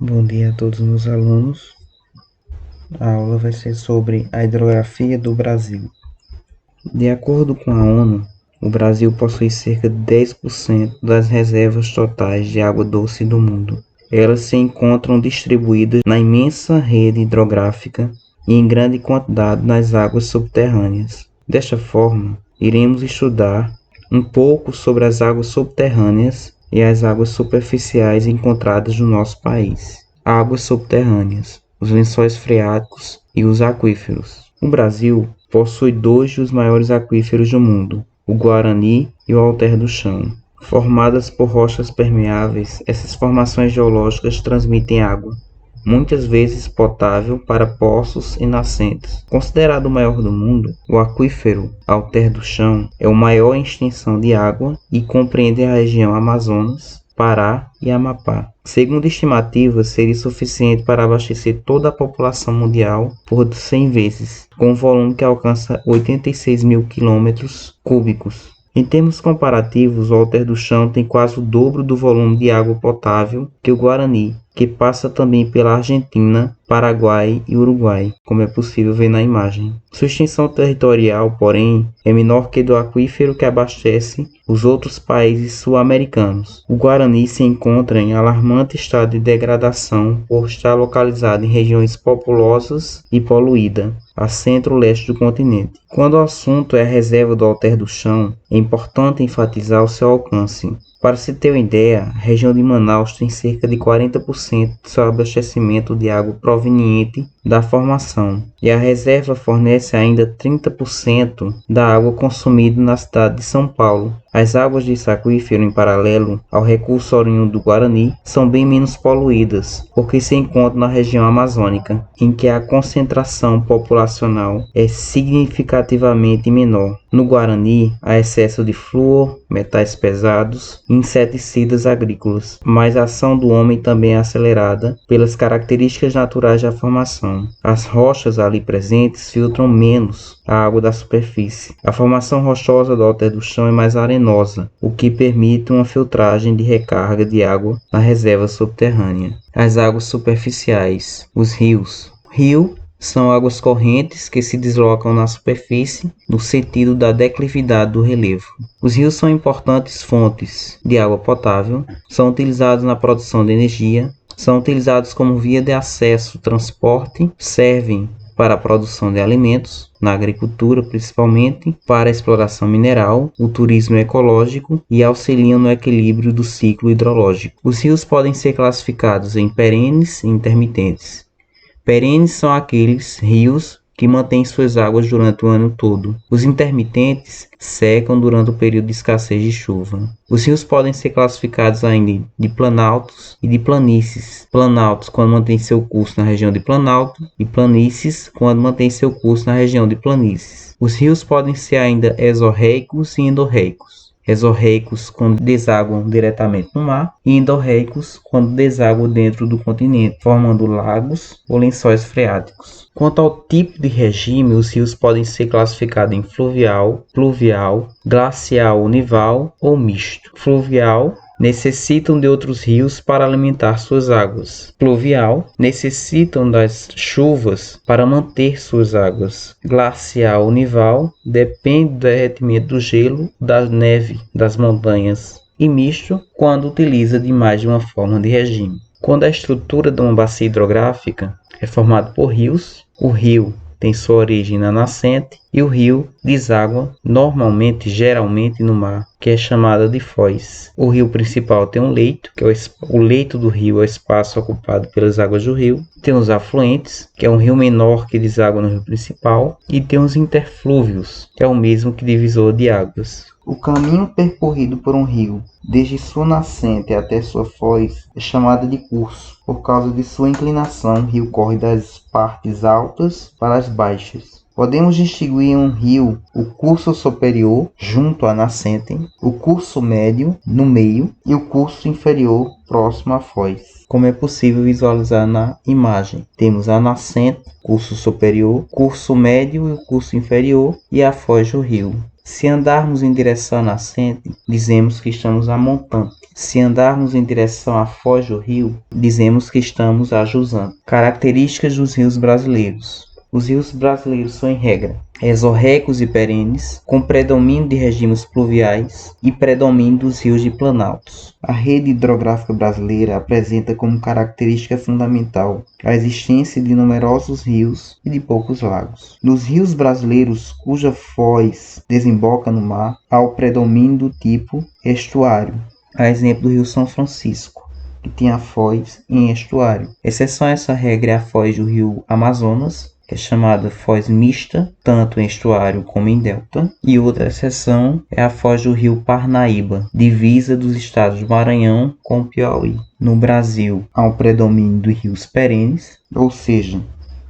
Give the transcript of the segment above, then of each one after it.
Bom dia a todos os meus alunos. A aula vai ser sobre a hidrografia do Brasil. De acordo com a ONU, o Brasil possui cerca de 10% das reservas totais de água doce do mundo. Elas se encontram distribuídas na imensa rede hidrográfica e em grande quantidade nas águas subterrâneas. Desta forma, iremos estudar um pouco sobre as águas subterrâneas e as águas superficiais encontradas no nosso país. Águas subterrâneas, os lençóis freáticos e os aquíferos. O Brasil possui dois dos maiores aquíferos do mundo, o Guarani e o Alter do Chão. Formadas por rochas permeáveis, essas formações geológicas transmitem água, muitas vezes potável, para poços e nascentes. Considerado o maior do mundo, o aquífero Alter do Chão é o maior em extensão de água e compreende a região Amazonas, Pará e Amapá. Segundo estimativas, seria suficiente para abastecer toda a população mundial por 100 vezes, com um volume que alcança 86 mil quilômetros cúbicos. Em termos comparativos, o Alter do Chão tem quase o dobro do volume de água potável que o Guarani, que passa também pela Argentina, Paraguai e Uruguai, como é possível ver na imagem. Sua extensão territorial, porém, é menor que do aquífero que abastece os outros países sul-americanos. O Guarani se encontra em alarmante estado de degradação por estar localizado em regiões populosas e poluídas, a centro-leste do continente. Quando o assunto é a reserva do Alter do Chão, é importante enfatizar o seu alcance. Para se ter uma ideia, a região de Manaus tem cerca de 40% do seu abastecimento de água proveniente da formação, e a reserva fornece ainda 30% da água consumida na cidade de São Paulo. As águas desse aquífero, em paralelo ao recurso oriundo do Guarani, são bem menos poluídas, porque se encontram na região amazônica, em que a concentração populacional é significativamente menor. No Guarani, há excesso de flúor, metais pesados e inseticidas agrícolas, mas a ação do homem também é acelerada pelas características naturais da formação. As rochas ali presentes filtram menos a água da superfície. A formação rochosa do Alter do Chão é mais arenosa, o que permite uma filtragem de recarga de água na reserva subterrânea. As águas superficiais, os rios. Rio são águas correntes que se deslocam na superfície no sentido da declividade do relevo. Os rios são importantes fontes de água potável, são utilizados na produção de energia, são utilizados como via de acesso, transporte, servem para a produção de alimentos, na agricultura principalmente, para a exploração mineral, o turismo ecológico e auxiliam no equilíbrio do ciclo hidrológico. Os rios podem ser classificados em perenes e intermitentes. Perenes são aqueles rios que mantêm suas águas durante o ano todo. Os intermitentes secam durante o período de escassez de chuva. Os rios podem ser classificados ainda de planaltos e de planícies. Planaltos quando mantém seu curso na região de planalto e planícies quando mantém seu curso na região de planícies. Os rios podem ser ainda exorreicos e endorreicos. Exorreicos quando desaguam diretamente no mar e endorreicos quando desaguam dentro do continente, formando lagos ou lençóis freáticos. Quanto ao tipo de regime, os rios podem ser classificados em fluvial, pluvial, glacial ou nival ou misto. Fluvial necessitam de outros rios para alimentar suas águas. Pluvial necessitam das chuvas para manter suas águas. Glacial ou nival depende do derretimento do gelo, da neve das montanhas. E misto quando utiliza de mais de uma forma de regime. Quando a estrutura de uma bacia hidrográfica é formada por rios, o rio tem sua origem na nascente e o rio deságua geralmente no mar, que é chamada de foz. O rio principal tem um leito, que é o leito do rio é o espaço ocupado pelas águas do rio. Tem os afluentes, que é um rio menor que deságua no rio principal, e tem os interflúvios, que é o mesmo que divisor de águas. O caminho percorrido por um rio, desde sua nascente até sua foz, é chamado de curso. Por causa de sua inclinação, o rio corre das partes altas para as baixas. Podemos distinguir em um rio o curso superior, junto à nascente, o curso médio, no meio, e o curso inferior, próximo à foz. Como é possível visualizar na imagem, temos a nascente, curso superior, curso médio e o curso inferior, e a foz do rio. Se andarmos em direção à nascente, dizemos que estamos a montante. Se andarmos em direção à foz do rio, dizemos que estamos a jusante. Características dos rios brasileiros. Os rios brasileiros são, em regra, exorrecos e perenes, com predomínio de regimes pluviais e predomínio dos rios de planaltos. A rede hidrográfica brasileira apresenta como característica fundamental a existência de numerosos rios e de poucos lagos. Nos rios brasileiros cuja foz desemboca no mar, há o predomínio do tipo estuário, a exemplo do Rio São Francisco, que tem a foz em estuário. Exceção a essa regra é a foz do Rio Amazonas, que é chamada foz mista, tanto em estuário como em delta, e outra exceção é a foz do rio Parnaíba, divisa dos estados do Maranhão com o Piauí. No Brasil, há um predomínio dos rios perenes, ou seja,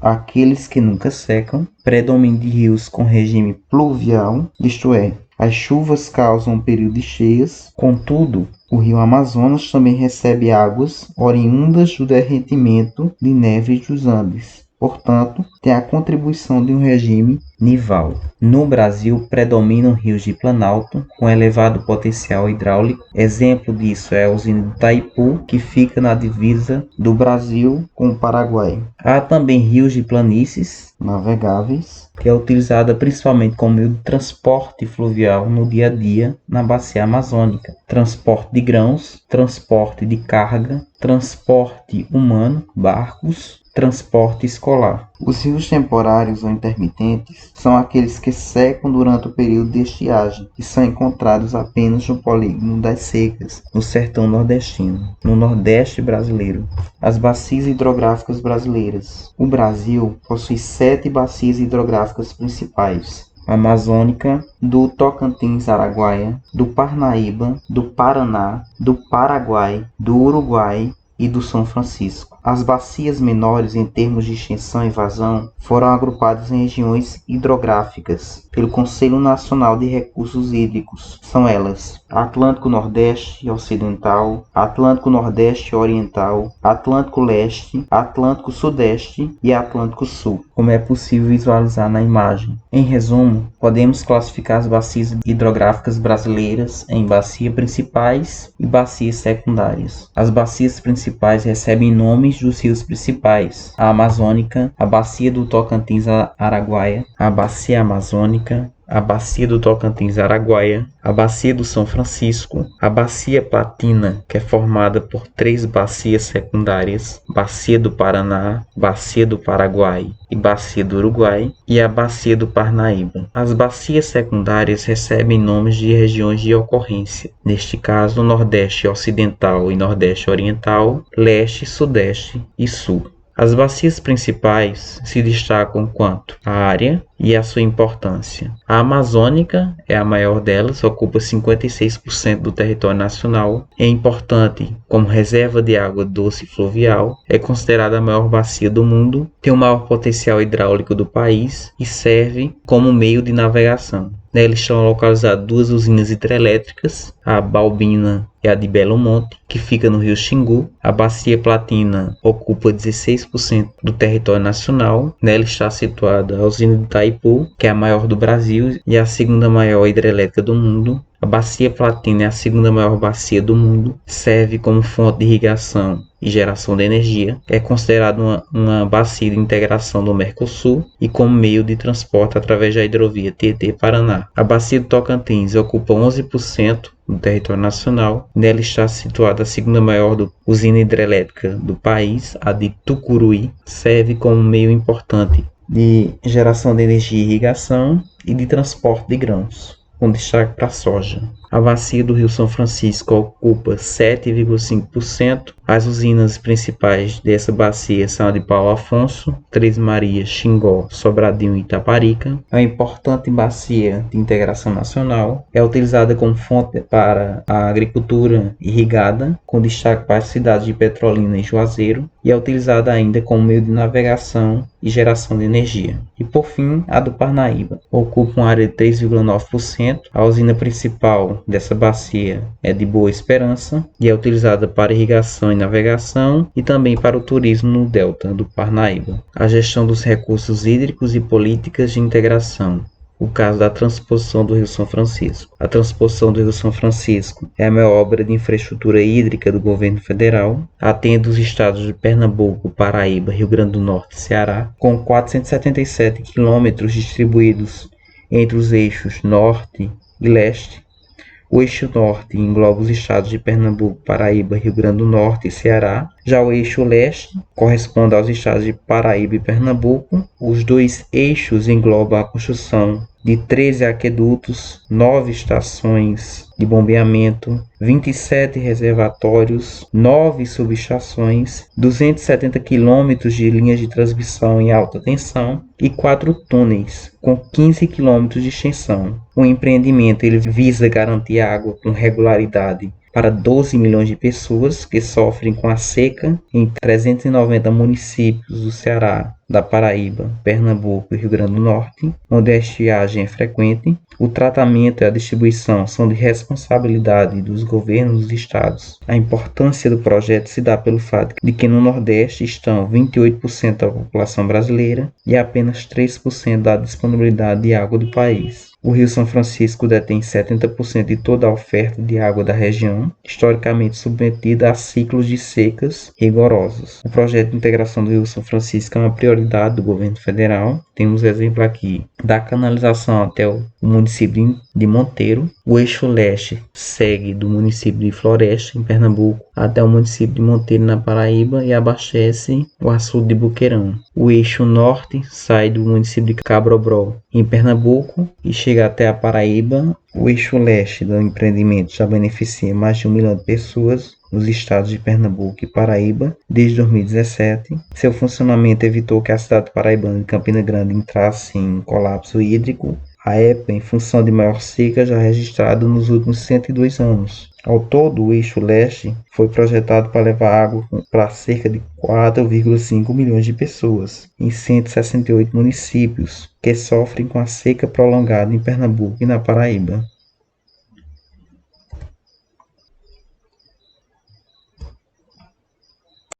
aqueles que nunca secam, predomínio de rios com regime pluvial, isto é, as chuvas causam um período de cheias. Contudo, o rio Amazonas também recebe águas oriundas do derretimento de neves dos Andes. Portanto, tem a contribuição de um regime nival. No Brasil, predominam rios de planalto com elevado potencial hidráulico. Exemplo disso é a usina de Itaipu, que fica na divisa do Brasil com o Paraguai. Há também rios de planícies navegáveis, que é utilizada principalmente como meio de transporte fluvial no dia a dia na bacia amazônica. Transporte de grãos, transporte de carga, transporte humano, barcos, transporte escolar. Os rios temporários ou intermitentes são aqueles que secam durante o período de estiagem e são encontrados apenas no polígono das secas, no sertão nordestino, no Nordeste brasileiro. As bacias hidrográficas brasileiras. O Brasil possui 7 bacias hidrográficas principais: amazônica, do Tocantins-Araguaia, do Parnaíba, do Paraná, do Paraguai, do Uruguai e do São Francisco. As bacias menores, em termos de extensão e vazão, foram agrupadas em regiões hidrográficas pelo Conselho Nacional de Recursos Hídricos. São elas: Atlântico Nordeste Ocidental, Atlântico Nordeste Oriental, Atlântico Leste, Atlântico Sudeste e Atlântico Sul, como é possível visualizar na imagem. Em resumo, podemos classificar as bacias hidrográficas brasileiras em bacias principais e bacias secundárias. As bacias principais recebem nomes dos rios principais: a Amazônica, a Bacia do Tocantins-Araguaia, a Bacia Amazônica, a Bacia do Tocantins-Araguaia, a Bacia do São Francisco, a Bacia Platina, que é formada por 3 bacias secundárias: Bacia do Paraná, Bacia do Paraguai e Bacia do Uruguai, e a Bacia do Parnaíba. As bacias secundárias recebem nomes de regiões de ocorrência, neste caso Nordeste Ocidental e Nordeste Oriental, Leste, Sudeste e Sul. As bacias principais se destacam quanto à área e à sua importância. A Amazônica é a maior delas, ocupa 56% do território nacional. É importante como reserva de água doce fluvial, é considerada a maior bacia do mundo, tem o maior potencial hidráulico do país e serve como meio de navegação. Nela estão localizadas 2 usinas hidrelétricas, a Balbina e a de Belo Monte, que fica no rio Xingu. A Bacia Platina ocupa 16% do território nacional. Nela está situada a usina de Itaipu, que é a maior do Brasil e a segunda maior hidrelétrica do mundo. A Bacia Platina é a segunda maior bacia do mundo, serve como fonte de irrigação e geração de energia, é considerada uma bacia de integração do Mercosul e como meio de transporte através da hidrovia Tietê-Paraná. A Bacia do Tocantins ocupa 11% do território nacional. Nela está situada a segunda maior usina hidrelétrica do país, a de Tucuruí, serve como meio importante de geração de energia e irrigação e de transporte de grãos, com destaque para a soja. A bacia do Rio São Francisco ocupa 7,5%. As usinas principais dessa bacia são a de Paulo Afonso, Três Marias, Xingó, Sobradinho e Itaparica. É uma importante bacia de integração nacional. É utilizada como fonte para a agricultura irrigada, com destaque para as cidades de Petrolina e Juazeiro. E é utilizada ainda como meio de navegação e geração de energia. E por fim, a do Parnaíba ocupa uma área de 3,9%. A usina principal dessa bacia é de Boa Esperança e é utilizada para irrigação e navegação e também para o turismo no delta do Parnaíba. A gestão dos recursos hídricos e políticas de integração. o caso da transposição do Rio São Francisco. A transposição do Rio São Francisco é a maior obra de infraestrutura hídrica do governo federal, atende os estados de Pernambuco, Paraíba, Rio Grande do Norte e Ceará, com 477 quilômetros distribuídos entre os eixos norte e leste. O eixo norte engloba os estados de Pernambuco, Paraíba, Rio Grande do Norte e Ceará. Já o eixo leste corresponde aos estados de Paraíba e Pernambuco. Os dois eixos englobam a construção de 13 aquedutos, 9 estações de bombeamento, 27 reservatórios, 9 subestações, 270 quilômetros de linhas de transmissão em alta tensão e 4 túneis, com 15 quilômetros de extensão. O empreendimento ele visa garantir água com regularidade para 12 milhões de pessoas que sofrem com a seca em 390 municípios do Ceará, da Paraíba, Pernambuco e Rio Grande do Norte, onde a estiagem é frequente. O tratamento e a distribuição são de responsabilidade dos governos dos estados. A importância do projeto se dá pelo fato de que no Nordeste estão 28% da população brasileira e apenas 3% da disponibilidade de água do país. O Rio São Francisco detém 70% de toda a oferta de água da região, historicamente submetida a ciclos de secas rigorosos. O projeto de integração do Rio São Francisco é uma prioridade do governo federal. Temos exemplo aqui da canalização até o município de Monteiro. O eixo leste segue do município de Floresta, em Pernambuco, até o município de Monteiro, na Paraíba, e abastece o açude de Boqueirão. O eixo norte sai do município de Cabrobró, em Pernambuco, e chega até a Paraíba. O eixo leste do empreendimento já beneficia mais de 1 milhão de pessoas nos estados de Pernambuco e Paraíba desde 2017. Seu funcionamento evitou que a cidade paraibana de Campina Grande entrasse em colapso hídrico, a época em função de maior seca já registrada nos últimos 102 anos. Ao todo, o eixo leste foi projetado para levar água para cerca de 4,5 milhões de pessoas em 168 municípios que sofrem com a seca prolongada em Pernambuco e na Paraíba.